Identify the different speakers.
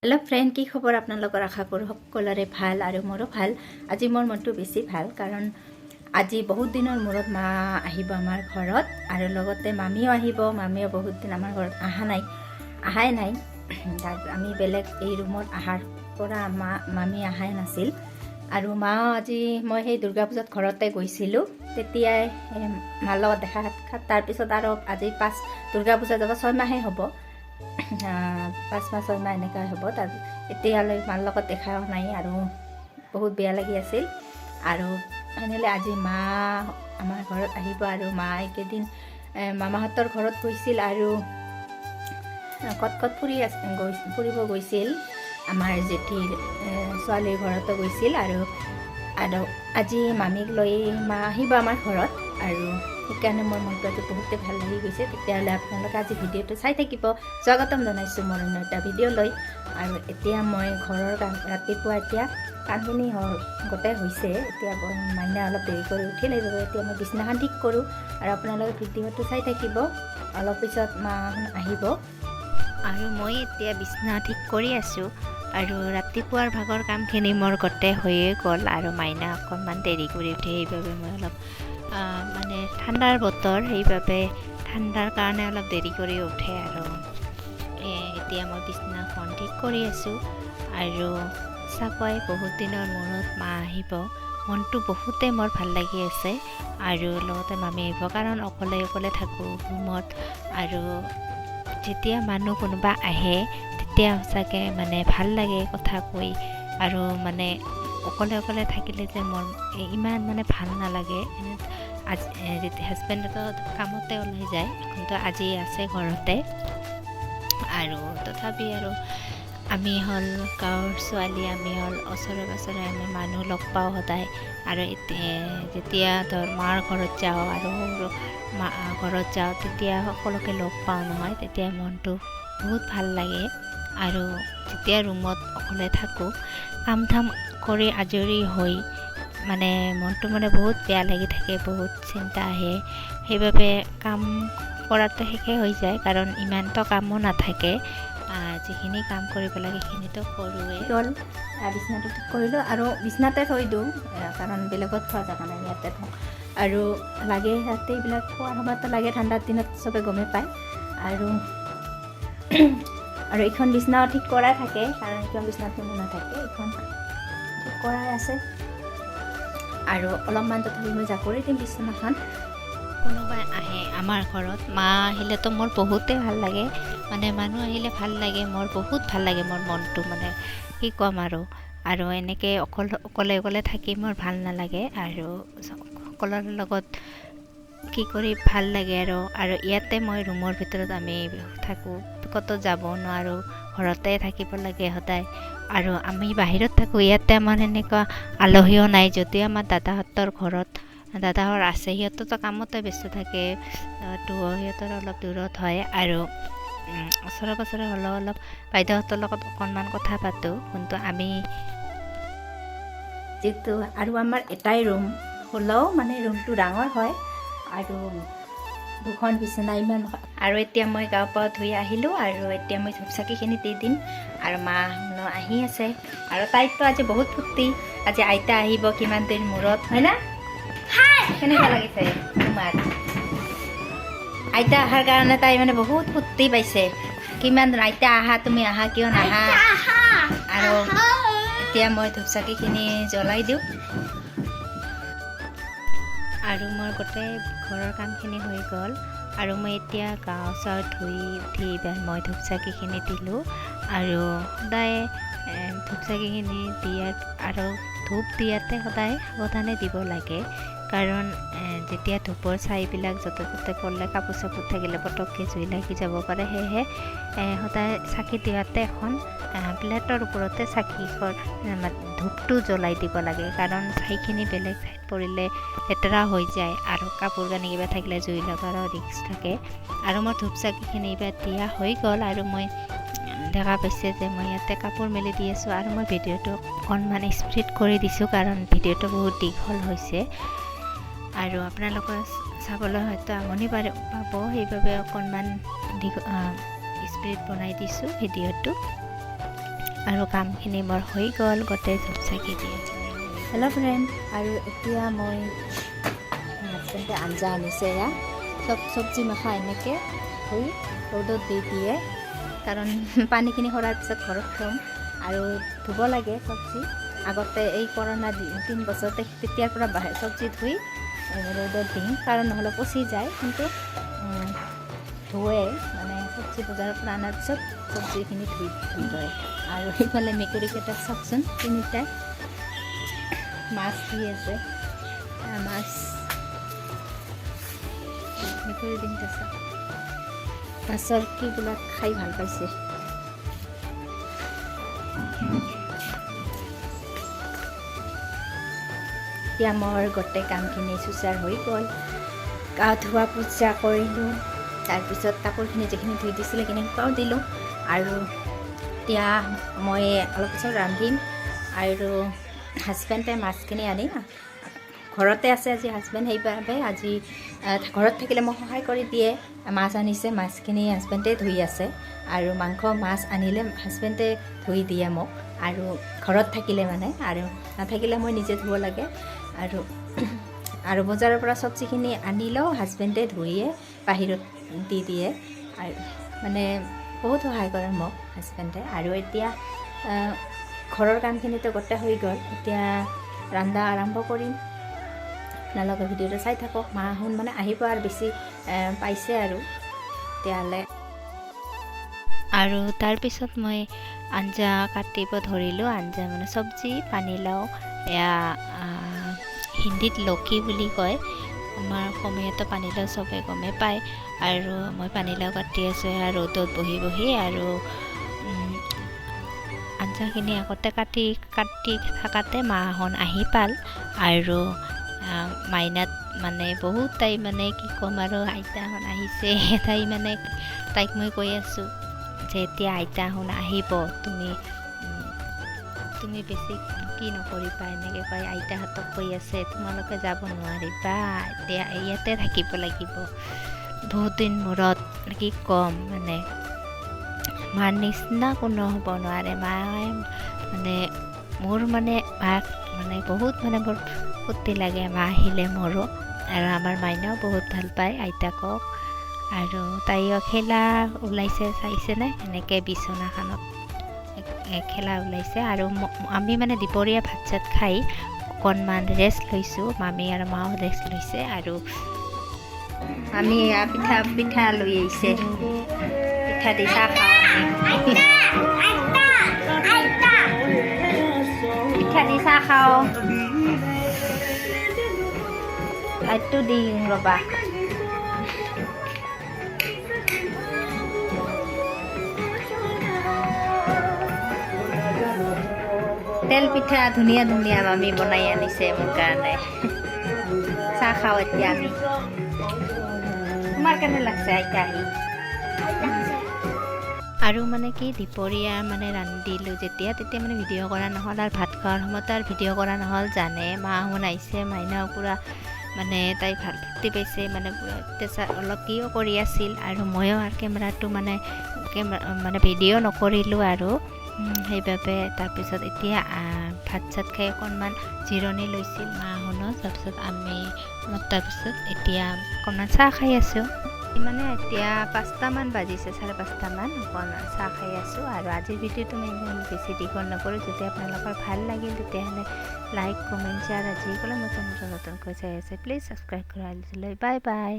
Speaker 1: Hello friend की खबर आपनालोकर आशा करूँ सकलोरे ভাল और मोरो ভাল। আজি मोर मनटो बेसि ভাল कारण আজি बहुत दिनर मूरत मा आहिब आमार घरत और लगते मामिओ आहिब। मामिओ बहुत दिन आमार घरत आहाय नाई आमी बेलेग ए रूमत आहार परा मामी आहाय नासिल और मा আজি मैं সেই दुर्गा पूजात घरते गईसिलो तेतियाय मार लगत देखा साक्षात तार पिছত आरो আজি 5 दुर्गा पूजा যাব 6 माहे हबो 5 माह 6 माह এনেকা হ'ব। তাৰ এতিয়ালৈ মাৰ লগত দেখাও নাই আৰু বহুত বেয়া লাগি আছিল আৰু এনেলে আজি মা আমাৰ ঘৰত আহিব আৰু মা একেদিন মামাহঁতৰ ঘৰত গৈছিল আৰু কত ফুৰিব গৈছিল আমাৰ জেঠিৰ ছোৱালীৰ ঘৰতো গৈছিল আৰু আজি মামীক লৈ মা আহিব আমাৰ ঘৰত আৰু সেইকাৰণে মোৰ মনটো আজি বহুতে ভাল লাগি গৈছে। তেতিয়াহ'লে আপোনালোকে আজি ভিডিঅ'টো চাই থাকিব। স্বাগতম জনাইছোঁ মোৰ অন্য এটা ভিডিঅ' লৈ আৰু এতিয়া মই ঘৰৰ ৰাতিপুৱা এতিয়া কামখিনি গোটেই হৈছে। এতিয়া মাইনা অলপ দেৰি কৰি উঠিল এইবাবে এতিয়া মই বিছনাখন ঠিক কৰোঁ আৰু আপোনালোকে ভিডিঅ'টো চাই থাকিব। অলপ পিছত মা আহিব আৰু মই এতিয়া বিছনা ঠিক কৰি আছোঁ আৰু ৰাতিপুৱাৰ ভাগৰ কামখিনি মোৰ গোটেই হৈয়ে গ'ল আৰু মাইনা অকণমান দেৰি কৰি উঠে সেইবাবে মই অলপ মানে ঠাণ্ডাৰ বতৰ সেইবাবে ঠাণ্ডাৰ কাৰণে অলপ দেৰি কৰি উঠে আৰু এতিয়া মই বিছনাখন ঠিক কৰি আছোঁ আৰু চাকৈ বহুত দিনৰ মূৰত মা আহিব মনটো বহুতে মোৰ ভাল লাগি আছে আৰু লগতে মামী আহিব কাৰণ অকলে থাকোঁ ৰুমত আৰু যেতিয়া মানুহ কোনোবা আহে তেতিয়া সঁচাকৈ মানে ভাল লাগে কথা কৈ আৰু মানে অকলে থাকিলে যে মোৰ ইমান মানে ভাল নালাগে। আজি যেতিয়া হাজবেণ্ডতো কামতে ওলাই যায় কিন্তু আজি আছে ঘৰতে আৰু তথাপি আৰু আমি হ'ল গাঁৱৰ ছোৱালী আমি হ'ল ওচৰে পাঁজৰে আমি মানুহ লগ পাওঁ সদায় আৰু যেতিয়া ধৰ মাৰ ঘৰত যাওঁ আৰু মা ঘৰত যাওঁ তেতিয়া সকলোকে লগ পাওঁ নহয় তেতিয়া মনটো বহুত ভাল লাগে আৰু যেতিয়া ৰুমত অকলে থাকোঁ কাম কৰি আজৰি হৈ মানে মনটো মানে বহুত বেয়া লাগি থাকে বহুত চিন্তা আহে সেইবাবে কাম কৰাটো শেষে হৈ যায় কাৰণ ইমানটো কামো নাথাকে যিখিনি কাম কৰিব লাগে সেইখিনিতো কৰোঁৱেই হ'ল। বিছনাটো ঠিক কৰিলোঁ আৰু বিছনাতে থৈ দিওঁ কাৰণ বেলেগত থোৱা জেগা নাই ইয়াতে থওঁ আৰু লাগে ইয়াতে এইবিলাক খোৱাৰ সময়তো লাগে ঠাণ্ডাৰ দিনত চবে গমেই পায় আৰু এইখন বিছনাও ঠিক কৰাই থাকে কাৰণ এইখন বিছনাত কোনো নাথাকে এইখন ঠিক কৰাই আছে আৰু অলপমান তথাপি মই জাকৰি দিম বিছনাখন। কোনোবাই আহে আমাৰ ঘৰত মা আহিলেতো মোৰ বহুতেই ভাল লাগে মানে মানুহ আহিলে ভাল লাগে মোৰ বহুত ভাল লাগে মোৰ মনটো মানে কি ক'ম আৰু এনেকৈ অকলে থাকি মোৰ ভাল নালাগে আৰু সকলোৰ লগত কি কৰি ভাল লাগে আৰু ইয়াতে মই ৰুমৰ ভিতৰত আমি থাকোঁ ক'তো যাব নোৱাৰোঁ ঘৰতে থাকিব লাগে সদায় আৰু আমি বাহিৰত থাকোঁ ইয়াতে আমাৰ এনেকুৱা আলহীও নাই যদিও আমাৰ দাদাহঁতৰ ঘৰত দাদাহঁত আছে সিহঁততো কামতে ব্যস্ত থাকে তো সিহঁতৰ অলপ দূৰত হয় আৰু ওচৰে পাঁজৰে হ'লেও অলপ বাইদেউহঁতৰ লগত অকণমান কথা পাতোঁ কিন্তু আমি যিটো আৰু আমাৰ এটাই ৰুম হ'লেও মানে ৰুমটো ডাঙৰ হয় আৰু দুখন বিচনা ইমান আৰু এতিয়া মই গা পা ধুই আহিলোঁ আৰু এতিয়া মই ধূপ চাকিখিনি দি দিম আৰু মা আহি আছে আৰু তাইতো আজি বহুত ফূৰ্তি আজি আইতা আহিব কিমান দিন মূৰত হয় না কেনেকুৱা লাগিছে তোমাৰ আইতা অহাৰ কাৰণে তাই মানে বহুত ফূৰ্তি পাইছে কিমান দিন আইতা আহা তুমি আহা কিয় নাহা আৰু এতিয়া মই ধূপ চাকিখিনি জ্বলাই দিওঁ আৰু মোৰ গোটেই ঘৰৰ কামখিনি হৈ গ'ল আৰু মই এতিয়া গাঁও চাও ধুই উঠি এইবাৰ মই ধূপ চাকিখিনি দিলোঁ আৰু সদায় ধূপ চাকিখিনি দিয়াৰ আৰু ধূপ দিয়াতে সদায় সাৱধানে দিব লাগে কাৰণ যেতিয়া ধূপৰ ছাইবিলাক য'তে ত'তে পৰিলে কাপোৰ চাপোৰ থাকিলে পটককৈ জুই লাগি যাব পাৰে সেয়েহে সদায় চাকি দিয়াতে এখন প্লেটৰ ওপৰতে ধূপটো জ্বলাই দিব লাগে কাৰণ ছাইখিনি বেলেগ ঠাইত পৰিলে লেতেৰা হৈ যায় আৰু কাপোৰ কানি কিবা থাকিলে জুই লগাৰো ৰিস্ক থাকে আৰু মোৰ ধূপ চাকিখিনি এইবাৰ দিয়া হৈ গ'ল আৰু মই দেখা পাইছে যে মই ইয়াতে কাপোৰ মেলি দি আছোঁ আৰু মই ভিডিঅ'টো অকণমান স্পীড কৰি দিছোঁ কাৰণ ভিডিঅ'টো বহুত দীঘল হৈছে আৰু আপোনালোকে চাবলৈ হয়তো আমনি পাব সেইবাবে অকণমান স্পীড বনাই দিছোঁ ভিডিঅ'টো
Speaker 2: আৰু কামখিনি মোৰ হৈ গ'ল গোটেই ধূপ চাকি দিয়ে।
Speaker 1: হেল্ল' ফ্ৰেণ্ড, আৰু এতিয়া মই হাজবেণ্ডে আঞ্জা আনিছে। এয়া চব্জি মাখা এনেকৈ ধুই ৰ'দত দি দিয়ে, কাৰণ পানীখিনি সৰাৰ পিছত ঘৰত থ'ম আৰু ধুব লাগে চব্জি। আগতে এই কৰোণা 3 বছৰতে তেতিয়াৰ পৰা চব্জি ধুই ৰ'দত দিম, কাৰণ নহ'লে পচি যায়। কিন্তু ধুৱে মানে চব্জি বজাৰৰ পৰা অনাৰ পিছত চব্জিখিনি ধুই লয়। আৰু সেইফালে মেকুৰীকেইটা চাওকচোন, তিনিটাই মাছ দি আছে। মাছ মেকুৰী তিনিটা চাওক, মাছৰ কিবিলাক খাই ভাল পাইছে। এতিয়া মোৰ গোটেই কামখিনি চুচাৰ হৈ গ'ল। গা ধোৱা পূজা কৰিলোঁ, তাৰপিছত কাপোৰখিনি যিখিনি ধুই দিছিলে সেইখিনি শুকাও দিলোঁ। আৰু এতিয়া মই অলপ পিছত ৰান্ধিম। আৰু হাজবেণ্ডে মাছখিনি আনি ঘৰতে আছে আজি হাজবেণ্ড, সেইবাবে আজি ঘৰত থাকিলে মোক সহায় কৰি দিয়ে। মাছ আনিছে, মাছখিনি হাজবেণ্ডে ধুই আছে। আৰু মাছ আনিলে হাজবেণ্ডে ধুই দিয়ে মোক, আৰু ঘৰত থাকিলে মানে, আৰু নাথাকিলে মই নিজে ধুব লাগে। আৰু বজাৰৰ পৰা চব্জিখিনি আনিলেও হাজবেণ্ডে ধুইয়ে বাহিৰত দি দিয়ে। আৰু মানে বহুত সহায় কৰে মোক হাজবেণ্ডে। আৰু এতিয়া ঘৰৰ কামখিনিতো গোটেই হৈ গ'ল, এতিয়া ৰন্ধা আৰম্ভ কৰিম। আপোনালোকে ভিডিঅ'টো চাই থাকক। মাহঁত মানে আহিব আৰু বেছি পাইছে আৰু তেতিয়াহ'লে।
Speaker 2: আৰু তাৰপিছত মই আঞ্জা কাটিব ধৰিলোঁ। আঞ্জা মানে চব্জি, পানীলাও, এয়া হিন্দীত লকি বুলি কয়, আমাৰ অসমীয়াতো পানীলাও চবে গমেই পায়। আৰু মই পানীলাও কাটি আছোঁ এয়া ৰ'দত বহি বহি। আৰু আঞ্জাখিনি আগতে কাটি থাকাতে মাহঁত আহি পাল। আৰু মাইনাত মানে বহুত তাই মানে কি ক'ম আৰু, আইতাহঁত আহিছে। তাইক মই কৈ আছোঁ যে এতিয়া আইতাহঁত আহিব, তুমি বেছি কি নকৰিবা, এনেকৈ কয়। আইতাহঁতক কৈ আছে তোমালোকে যাব নোৱাৰিবা, এতিয়া ইয়াতে থাকিব লাগিব। বহুত দিন মূৰত কি ক'ম, মানে মাৰ নিচিনা কোনো হ'ব নোৱাৰে। মায়ে মানে মোৰ মানে মাক মানে বহুত মানে মোৰ ফূৰ্তি লাগে মা আহিলে মোৰো। আৰু আমাৰ মাইনাও বহুত ভাল পায় আইতাকক। আৰু তাইও খেলা ওলাইছে, চাইছেনে এনেকৈ বিচনাখনত খেলা ওলাইছে। আৰু আমি মানে দুপৰীয়া ভাত চাত খাই অকণমান ৰেষ্ট লৈছোঁ, মামী আৰু মাও ৰেষ্ট লৈছে। আৰু
Speaker 1: আমি পিঠা লৈ আহিছে, পিঠা দি চাহ খাওঁ। পিঠা দি চাহ খাওঁ, লাইটটো দি ৰ'বা। তেল পিঠা ধুনীয়া ধুনীয়া মামী বনাই আনিছে মোৰ কাৰণে। চাহ খাওঁ এতিয়া আমি। তোমাৰ কেনে লাগছে আইতা আহি?
Speaker 2: আৰু মানে কি দুপৰীয়া মানে ৰান্ধিলোঁ তেতিয়া মানে ভিডিঅ' কৰা নহ'ল। আৰু ভাত খোৱাৰ সময়ত আৰু ভিডিঅ' কৰা নহ'ল। জানে মাহঁত আহিছে, মাইনাও পূৰা মানে তাই ভাল ফূৰ্তি পাইছে, মানে পূৰা অলপ কিয় কৰি আছিল। আৰু ময়ো আৰু কেমেৰাটো মানে ভিডিঅ' নকৰিলোঁ আৰু সেইবাবে। তাৰপিছত এতিয়া ভাত চাত খাই অকণমান জিৰণি লৈছিল মাহঁত। তাৰপিছত আমি তাৰপিছত এতিয়া অকণমান চাহ খাই আছোঁ। মানে এতিয়া 5টামান বাজিছে, 5:30মান, অকণমান চাহ খাই আছোঁ। আৰু আজিৰ ভিডিঅ'টো মই ইমান বেছি দীঘল নকৰোঁ। যদি আপোনালোকৰ ভাল লাগিল তেতিয়াহ'লে লাইক, কমেণ্ট, শ্বেয়াৰ, যিকোনো নতুনকৈ চাই আছে প্লিজ ছাবস্ক্ৰাইব কৰি দিলে। Bye bye.